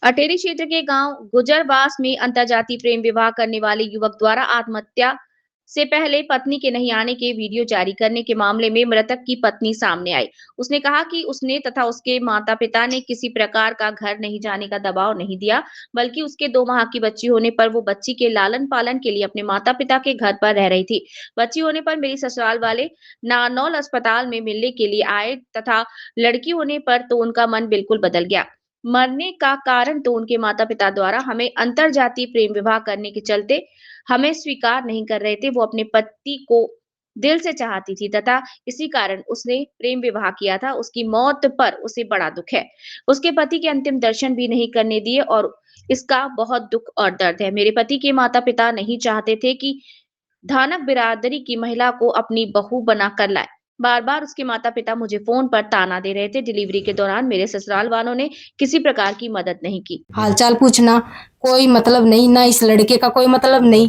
अटेरी क्षेत्र के गांव गुजरवास में अंतरजातीय प्रेम विवाह करने वाले युवक द्वारा आत्महत्या से पहले पत्नी के नहीं आने के वीडियो जारी करने के मामले में मृतक की पत्नी सामने आई। उसने कहा कि उसने तथा उसके माता-पिता ने किसी प्रकार का घर नहीं जाने का दबाव नहीं दिया, बल्कि उसके 2 माह की बच्ची होने पर वो बच्ची के लालन-पालन के लिए अपने माता-पिता के घर पर रह रही थी। बच्ची होने पर मेरी ससुराल वाले नारनौल अस्पताल में मिलने के लिए आए तथा लड़की होने पर तो उनका मन बिल्कुल बदल गया। मरने का कारण तो उनके माता-पिता द्वारा हमें अंतरजातीय प्रेम विवाह करने के चलते हमें स्वीकार नहीं कर रहे थे। वो अपने पति को दिल से चाहती थी तथा इसी कारण उसने प्रेम विवाह किया था। उसकी मौत पर उसे बड़ा दुःख है। उसके पति के अंतिम दर्शन भी नहीं करने दिए और इसका बहुत दुःख और दर्द है। मेरे पति के माता-पिता नहीं चाहते थे कि धानक बिरादरी की महिला को अपनी बहू बनाकर लाए। बार-बार उसके माता-पिता मुझे फ़ोन पर ताना दे रहे थे। डिलीवरी के दौरान मेरे ससुराल वालों ने किसी प्रकार की मदद नहीं की। हालचाल पूछना कोई मतलब नहीं, ना इस लड़के का कोई मतलब नहीं।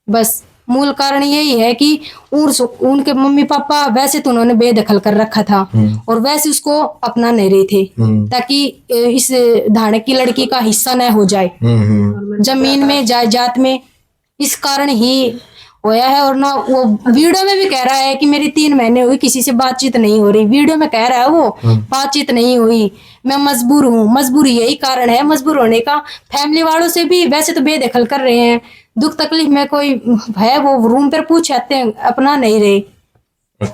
बस मूल कारण यही है कि उनके मम्मी पापा वैसे तो उन्होंने बेदखल कर रखा था और वैसे उसको अपना नहीं रहे थे ताकि इस धानक की लड़की का हिस्सा न हो जाए जमीन में, जायदाद में। इस कारण ही होया है। और ना वो वीडियो में भी कह रहा है कि मेरी 3 महीने हुई, किसी से बातचीत नहीं हो रही। वीडियो में कह रहा है वो बातचीत नहीं हुई, मैं मजबूर हूँ। मजबूरी यही कारण है मजबूर होने का। फैमिली वालों से भी वैसे तो बेदखल कर रहे हैं, दुख तकलीफ में कोई है वो रूम पर पूछ आते हैं, अपना नहीं रहे।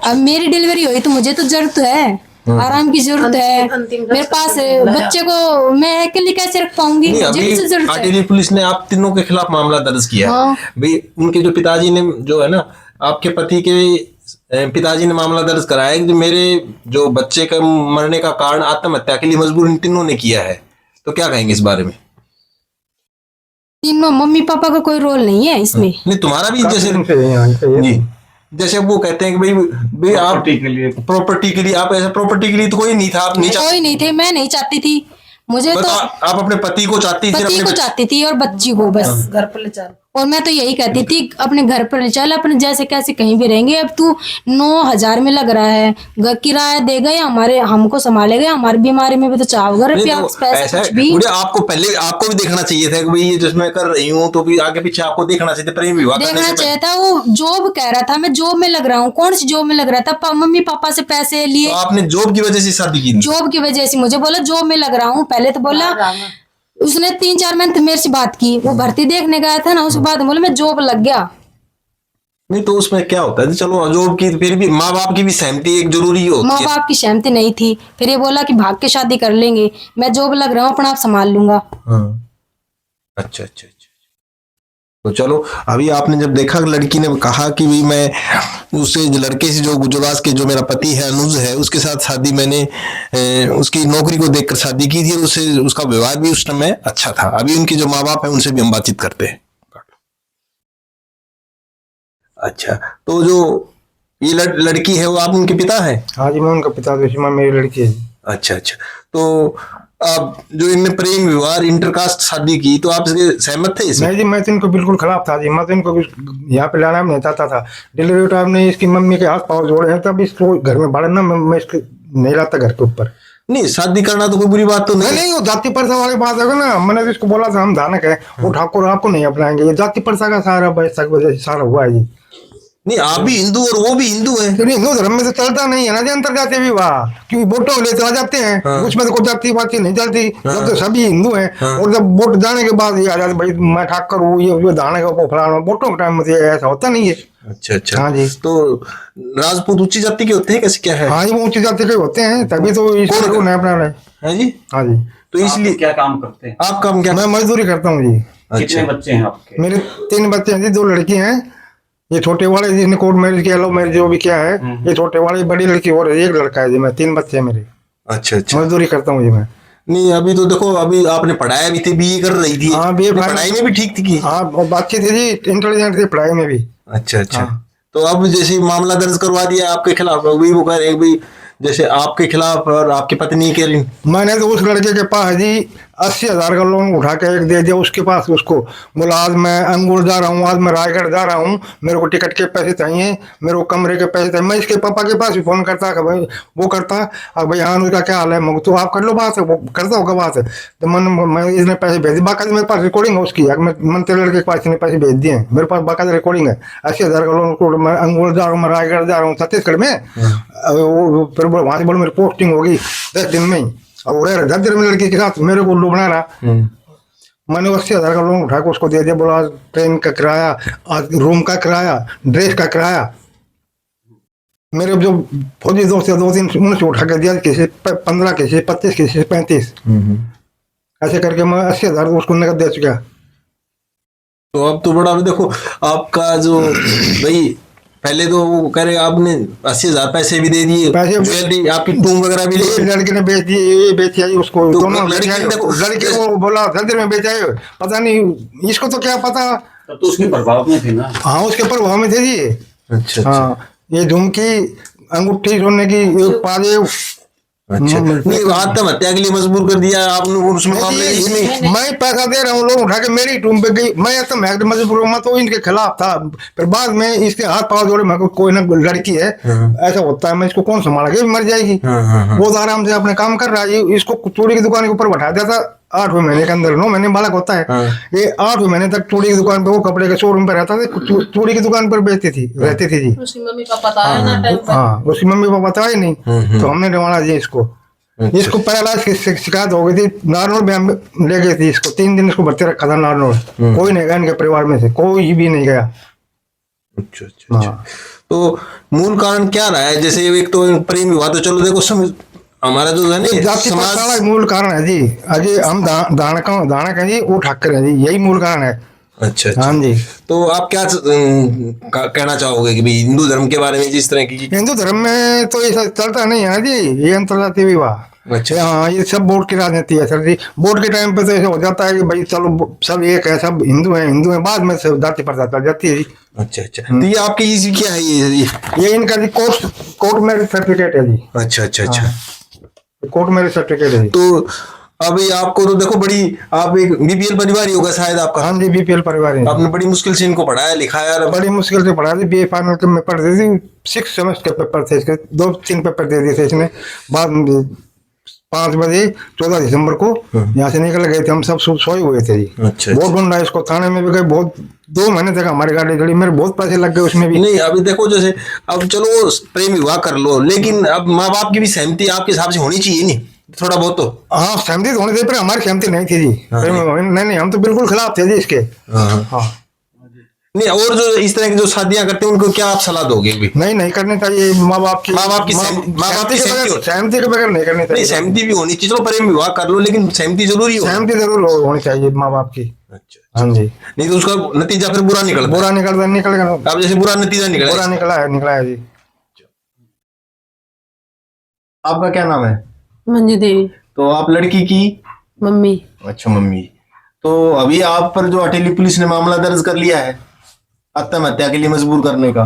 अब मेरी डिलीवरी हुई तो मुझे तो जरूरत है, आराम की जरूरत है। मेरे पास बच्चे को मैं अकेले कैसे रख पाऊंगी? अटेरी पुलिस ने आप तीनों के खिलाफ मामला दर्ज किया है। भाई उनके जो पिताजी ने जो है ना, आपके पति के पिताजी ने मामला दर्ज कराया है कि मेरे जो बच्चे का मरने का कारण आत्महत्या के लिए मजबूर इन तीनों ने किया है। तो क्या कहेंगे इस बारे में? तीनों मम्मी पापा का कोई रोल नहीं है इसमें। नहीं, तुम्हारा भी जी, जैसे वो कहते हैं कि भाई आप प्रॉपर्टी के लिए आप ऐसा प्रॉपर्टी के लिए तो कोई नहीं था, आप नहीं कोई नहीं थे, मैं नहीं चाहती थी। मुझे तो आप अपने पति को चाहती थी, पति को चाहती थी और बच्ची को बस घर पर ले चल। और मैं तो यही कहती थी अपने घर पर ले चल, अपने जैसे कैसे कहीं भी रहेंगे। अब तू 9,000 में लग रहा है, घर किराया देगा या हमारे हमको संभालेगा, हमारी बीमारी में भी तो चाहोगे पैसा कुछ भी। आपको पहले आपको भी देखना चाहिए था कि भाई ये जिसमें कर रही हूँ तो भी आगे पीछे आपको देखना चाहिए था, प्रेम विवाह देखना चाहिए था। वो जॉब कह रहा था, मैं जॉब में लग रहा हूँ। कौन सी जॉब में लग रहा था? मम्मी पापा से पैसे लिए। तो आपने जॉब की वजह से शादी की? जॉब की वजह से मुझे बोला जॉब में लग रहा हूँ। पहले तो बोला, उसने 3-4 महीने मेरे से बात की, वो भर्ती देखने गया था ना, उसके बाद बोले मैं जॉब लग गया। नहीं तो उसमें क्या होता है, चलो जॉब की फिर भी माँ बाप की भी सहमति एक जरूरी होती है। माँ बाप की सहमति नहीं थी। फिर ये बोला कि भाग के शादी कर लेंगे, मैं जॉब लग रहा हूँ, अपना आप संभाल लूंगा। अच्छा। तो चलो, अभी आपने जब देखा लड़की ने कहा कि भाई मैं उससे लड़के से जो गुजरात के जो मेरा पति है अनुज है उसके साथ शादी मैंने उसकी नौकरी को देखकर शादी की थी, उससे उसका व्यवहार भी उस समय अच्छा था। अभी उनके जो माँ बाप है उनसे भी हम बातचीत करते हैं। अच्छा, तो जो ये लड़की है वो आप उनके पिता है? हाँ जी, मैं उनका पिता, मेरी लड़की है। अच्छा। तो आप जो इनने प्रेम विवाह इंटरकास्ट शादी की तो आप इसके सहमत थे इसमें? नहीं जी, मैं तो इनको बिल्कुल खिलाफ था जी। मैं तो इनको यहाँ पे लाना नहीं चाहता था। डिलीवरी टाइम ने इसकी मम्मी के हाथ पाँव जोड़े हैं, तब इसको घर में बाढ़ना मैं इसको नहीं लाता घर के ऊपर। नहीं, शादी करना तो कोई बुरी बात तो नहीं। वो जाति प्रथा वाली बात है ना। मैंने तो इसको बोला था हम धानक है, वो ठाकुर आपको नहीं अपनाएंगे। ये जाति प्रथा का सारा हुआ है जी। नहीं, आप भी हिंदू और वो भी हिंदू है। हिंदू धर्म में तो चलता नहीं है ना अंतरजातीय विवाह, क्योंकि वोटों ले चला जाते हैं। उसमें तो कोई जाति बाती नहीं चलती। जब तो सभी हिंदू हैं और जब वोट जाने के बाद ये आ जाते भाई मैं ठाकर हूँ, ये दाने का फलाना। वोटों के टाइम में ऐसा होता नहीं है। अच्छा। हाँ जी। तो राजपूत उच्च जाति के होते हैं, कैसे क्या है? हाँ जी, वो उच्च जाति के होते हैं, तभी तो इसको नहीं अपना रहे हैं जी। हाँ जी। तो इसलिए क्या काम करते हैं आप? काम क्या? मैं मजदूरी करता हूँ जी। कितने बच्चे हैं आपके? मेरे 3 बच्चे हैं जी, 2 लड़की हैं। ये छोटे वाले जिसने कोर्ट मैरिज किया, लव मैरिज जो भी किया है, ये छोटे वाले, बड़ी लड़की और 1 लड़का है जी। मैं 3 बच्चे हैं मेरे। अच्छा। मजदूरी करता हूँ जी मैं। नहीं, अभी तो देखो, अभी आपने पढ़ाया भी थी, बीए कर रही थी। हाँ, बीए पढ़ाई में भी ठीक थी की? हाँ, बातचीत थी जी, इंटेलिजेंट थी पढ़ाई में भी। अच्छा। तो अब जैसे मामला दर्ज करवा दिया आपके खिलाफ, अभी वो कह रहे हैं जैसे आपके खिलाफ और आपकी पत्नी के लिए। मैंने तो उस लड़के के पास जी 80,000 का लोन उठा के एक दे दिया उसके पास, उसको बोला आज मैं अंगूर जा रहा हूँ, आज मैं रायगढ़ जा रहा हूँ, मेरे को टिकट के पैसे चाहिए, मेरे को कमरे के पैसे चाहिए। मैं इसके पापा के पास भी फोन करता कि भाई वो करता, अब भाई हाँ उसका क्या हाल है, मैं तो आप कर लो बात, वो करता होगा बात। तो मैं इसने पैसे भेज दिए, बाकायदा मेरे पास रिकॉर्डिंग है उसकी, मैं तेरे लड़के के पास इसने पैसे भेज दिए, मेरे पास बाकायदा रिकॉर्डिंग है। 80,000 का लोन, मैं अंगूर जा रहा हूँ, मैं रायगढ़ जा रहा हूँ छत्तीसगढ़ में, फिर वहां से बोलो मेरी पोस्टिंग होगी 10 दिन में ही, और 10 दिन में लड़की के साथ मेरे को उल्लू बना रहा। मैंने 80,000 का लोन उठा के उसको दे दिया, बोला आज ट्रेन का किराया, आज रूम का किराया, ड्रेस का किराया। मेरे जो फौजी दोस्त है 2-3 उनसे उठा के दिया, किसी 15, किसी 25, किसी 35, ऐसे करके मैं 80,000 उसको नकद दे चुका। तो अब तो बड़ा, देखो आपका जो भाई पहले तो वो कह रहे आपने 80,000 पैसे भी दे दिए, ज्वेलरी आपकी टूम वगैरह भी ले, लड़के ने बेच दी, ये बेच आई उसको, तो दोनों लड़के लड़के को बोला 10 दिन में बेच आए, पता नहीं इसको तो क्या पता। तब तो उसके प्रभाव में थे ना। हाँ उसके प्रभाव में थे जी। अच्छा हाँ ये झुमकी, अंगूठी, सोने की, पाजे। अच्छा, नहीं आत्महत्या के लिए मजबूर कर दिया आपने उसमें मामले इसमें। मैं पैसा दे रहा हूँ, लोग उठा के मेरी टूम पे गई, मैं तो मजबूर हूँ, मैं तो इनके खिलाफ था। फिर बाद में इसके हाथ पाँव जोड़े, मैं कोई ना लड़की है, ऐसा होता है, मैं इसको कौन संभालेगा, मर जाएगी। वो तो आराम से अपने काम कर रहा है, इसको चूड़ी की दुकान के ऊपर बैठा दिया था 8वें महीने के अंदर, 9 महीने बालक होता है, ये 8वें महीने तक चूड़ी की दुकान पे, वो कपड़े के शोरूम पे रहता था, चूड़ी की दुकान पर बेचती थी, रहती थी जी। उसकी मम्मी पापा बताया ना टाइम पर। हाँ उसकी मम्मी पापा बताया ही नहीं, तो हमने डरवाना जी इसको। इसको पैरालाइज की शिकायत हो गई थी, नारनौल में हम ले गए थे इसको, 3 दिन इसको भर्ती रखा था नारनौल। कोई नहीं गया इनके परिवार में से, कोई भी नहीं गया। अच्छा अच्छा अच्छा। तो मूल कारण क्या रहा है? जैसे एक तो प्रेम विवाह तो चलो देखो हमारा जो है ना जाति समाज, मूल कारण है जी। अजय हम दाना का जी, वो ठाकर है जी, यही मूल कारण है। अच्छा अच्छा। हाँ जी। तो आप क्या कहना चाहोगे कि भाई हिंदू धर्म के बारे में, जिस तरह की हिंदू धर्म में तो ये चलता नहीं है जी, ये अंतर्जातीय विवाह। अच्छा हाँ ये सब वोट की राजनीति है सर जी। वोट के टाइम पे तो ऐसा हो जाता है कि भाई चलो सब एक है, सब हिंदू है, बाद में सब जाति प्रथा चल जाती है जी। अच्छा अच्छा। तो ये आपकी ये क्या है, ये इनका जी कोर्ट मैरिज सर्टिफिकेट है जी। अच्छा अच्छा अच्छा, कोर्ट मैरिज सर्टिफिकेट है। तो अभी आपको तो देखो बड़ी, आप एक बीपीएल परिवार ही होगा शायद आपका। हाँ जी बीपीएल परिवार है। आपने बड़ी मुश्किल से इनको पढ़ाया लिखाया। बड़ी मुश्किल से पढ़ा दी, बीए फाइनल के में पढ़ दी थी, 6 सेमेस्टर के पेपर थे इसके, 2-3 पेपर दे दिए थे इसने। बाद में 5 बजे 14 दिसंबर को यहाँ से निकल गए थे, हम सब सोए हुए थे जी। अच्छा, बहुत ढूंढा इसको, थाने में भी गए, बहुत 2 महीने तक हमारी गाड़ी चली, मेरे बहुत पैसे लग गए उसमें भी। नहीं अभी देखो जैसे अब चलो प्रेम विवाह कर लो, लेकिन अब माँ बाप की भी सहमति आपके हिसाब से होनी चाहिए नहीं, थोड़ा बहुत तो। हाँ सहमति तो होनी चाहिए, पर हमारी सहमति नहीं थी जी। नहीं हम तो बिल्कुल खिलाफ थे जी इसके। हाँ नहीं, और जो इस तरह की जो शादियां करते हैं उनको क्या आप सलाह दोगे भी? नहीं करने चाहिए, माँ बाप की सहमति के बगैर नहीं करनी चाहिए। सहमति भी होनी चाहिए, चलो प्रेम विवाह कर लो लेकिन सहमति जरूरी हो, सहमति जरूर होनी चाहिए माँ बाप की। अच्छा हाँ जी, नहीं तो उसका नतीजा फिर बुरा निकलेगा। अब जैसे बुरा नतीजा निकला है जी। आपका क्या नाम है? मंजू देवी। तो आप लड़की की मम्मी। अच्छा मम्मी। तो अभी आप पर जो अटेली पुलिस ने मामला दर्ज कर लिया है आत्महत्या के लिए मजबूर करने का,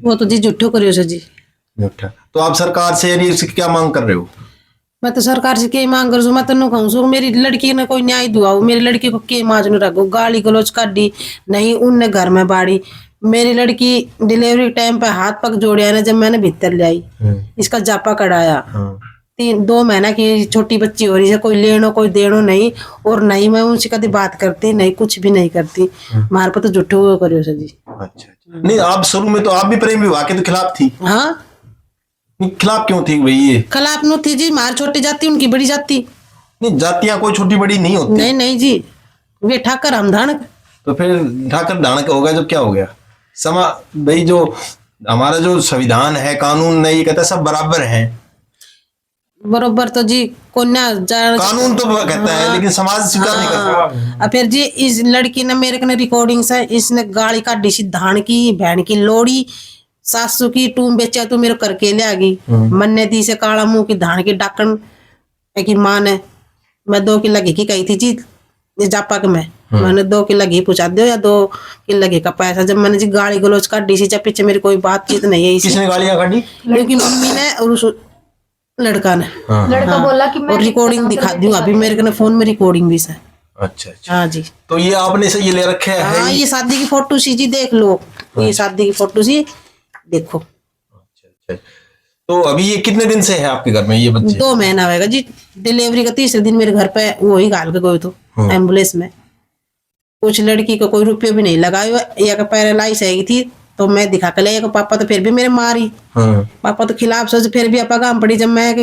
वो तो जी झूठो करियो सर जी। झूठा। तो आप सरकार से क्या मांग कर रहे हो? मैं तो सरकार से क्या मांग करूँ, मैं तो कहूँ सो मेरी लड़की ने कोई न्याय दुआओ, मेरी लड़की को के माज न रखो, गाली गलोच काटी नहीं उनने घर में बाड़ी। मेरी लड़की डिलीवरी टाइम पे हाथ पग जोड़े ना, जब मैंने भीतर ले आई इसका जापा कढ़ाया। 2 महीना की छोटी बच्ची हो रही है, कोई लेनो कोई देनो नहीं, और नहीं मैं उनसे कभी बात करती नहीं, कुछ भी नहीं करती। मार पर तो झूठो हुए करियो सर जी। अच्छा नहीं, आप शुरू में तो आप भी प्रेम विवाह के तो खिलाफ थी। हाँ खिलाफ क्यों थी भाई? ये खिलाफ नो थी जी, मार छोटी जाती उनकी बड़ी जाती। नहीं जातियां कोई छोटी बड़ी नहीं होती। नहीं जी, वे ठाकर हम धानक। तो फिर ठाकर धानक हो गया, जब क्या हो गया भाई, जो हमारा जो संविधान है, कानून नहीं ये कहता सब बराबर हैं। बरोबर तो जी कानून तो कहता है, लेकिन समाज स्वीकार नहीं करता। फिर जी इस लड़की ने मेरे कने रिकॉर्डिंग्स है, इसने गाड़ी काटी सी धान की, बहन की लोड़ी, सासू की टूम बेचा तो मेरे करके ले आ गई। मन्ने दी से काला मुंह की धान की डाकन की मां ने, मैं 2 किलो घी की कही थी जी जापा के मैंने 2 किलो घी पूछा दो या 2 किलो घी का पैसा। जब मैंने जी गाड़ी गलोच काटी सी, पीछे मेरी कोई बातचीत नहीं है। किसने गालियां काटी? क्योंकि मम्मी ने और लड़का ने। हाँ, लड़का बोला कि मैं और रिकॉर्डिंग दिखा दूं अभी मेरे कने फोन में रिकॉर्डिंग भी है। अच्छा अच्छा। हाँ जी। तो ये आपने से ये ले रखे है? हाँ ये शादी की फोटो सी जी, देख लो ये शादी की फोटो सी देखो। अच्छा। तो अभी ये कितने दिन से है आपके घर में ये बच्चे? 2 महीना होगा जी। डिलीवरी का 3रे दिन मेरे घर पे वो ही घाल के गए तो एम्बुलेंस में। कुछ लड़की को कोई रुपये भी नहीं लगाए, या पैरालाइज है थी तो मैं दिखा के ले पापा तो फिर भी मेरे मारी। पापा तो खिलाफ सोच फिर भी अपा काम पड़ी जब मैं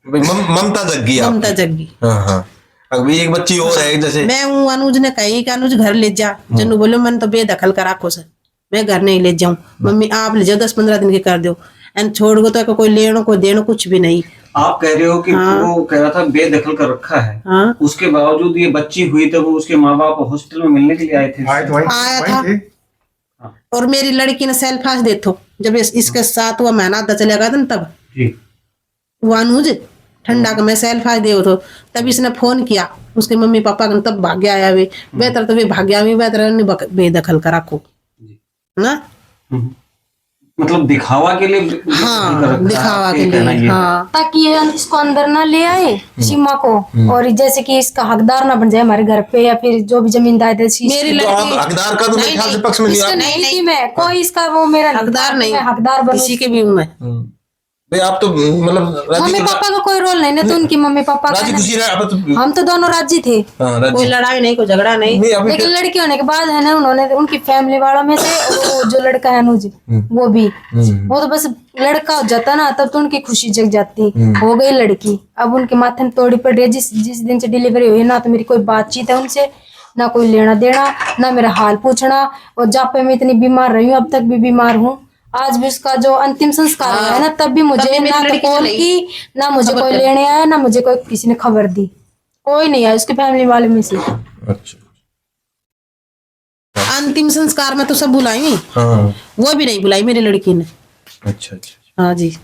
ममता जग्गी। ममता जग्गी। हाँ। अभी एक बच्ची और है जैसे मैं हूँ, अनुज ने कही कि अनुज घर ले जा। जन्नू बोलो मैंने तो बेदखल करा को सर, मैं घर नहीं ले जाऊं। मम्मी आप ले जाओ 10-15 दिन के कर दो एंड छोड़ गो तो कोई लेनो कोई देनो कुछ भी नहीं। आप कह रहे हो कि वो कह रहा था बेदखल कर रखा है। हाँ? उसके बावजूद ये बच्ची हुई तो वो उसके माँ बाप हॉस्पिटल में मिलने के लिए आए थे। आया था। और मेरी लड़की ने सेल्फ फास दे थो जब इसके साथ हुआ महीना आधा चलेगा था तब वो अनुज ठंडा का मैं सेल्फ फास दे तो तब इसने फोन किया उसके मम्मी पापा का, तब भाग्य आया वे बेहतर तो वे भाग्या भी बेहतर बेदखल करा को ना, मतलब दिखावा के लिए। हाँ दिखावा के लिए। हाँ ताकि ये इसको अंदर ना ले आए सीमा को, और जैसे कि इसका हकदार ना बन जाए हमारे घर पे या फिर जो भी जमीन दायित्व मेरी तो आप हकदार का तो मेरे ख्याल से पक्ष में नहीं। नहीं थी मैं कोई इसका वो मेरा हकदार नहीं, हकदार बनूं। किसी के भी हूँ मैं। भाई आप तो मतलब मम्मी पापा का कोई रोल नहीं ना, तो उनकी मम्मी पापा का राजी खुशी हम तो दोनों राजी थे। कोई लड़ाई नहीं कोई झगड़ा नहीं। लेकिन लड़की होने के बाद है ना उन्होंने उनकी फैमिली वालों में से वो जो लड़का है अनुज वो भी वो तो बस लड़का हो जाता ना तब तो उनकी खुशी जग जाती। हो गई लड़की, अब उनके माथे में तोड़ी पड़ रही है। जिस दिन से डिलीवरी हुई ना तो मेरी कोई बातचीत है उनसे ना, कोई लेना देना ना, मेरा हाल पूछना। और जापे में इतनी बीमार रही हूँ, अब तक भी बीमार हूँ। आज भी उसका जो अंतिम संस्कार है ना तब भी मुझे ना तो कॉल की ना मुझे कोई लेने आया ना मुझे कोई किसी ने खबर दी, कोई नहीं आया उसके फैमिली वाले में से। अच्छा। अंतिम संस्कार में तो सब बुलाई, वो भी नहीं बुलाई मेरी लड़की ने। अच्छा। हाँ जी।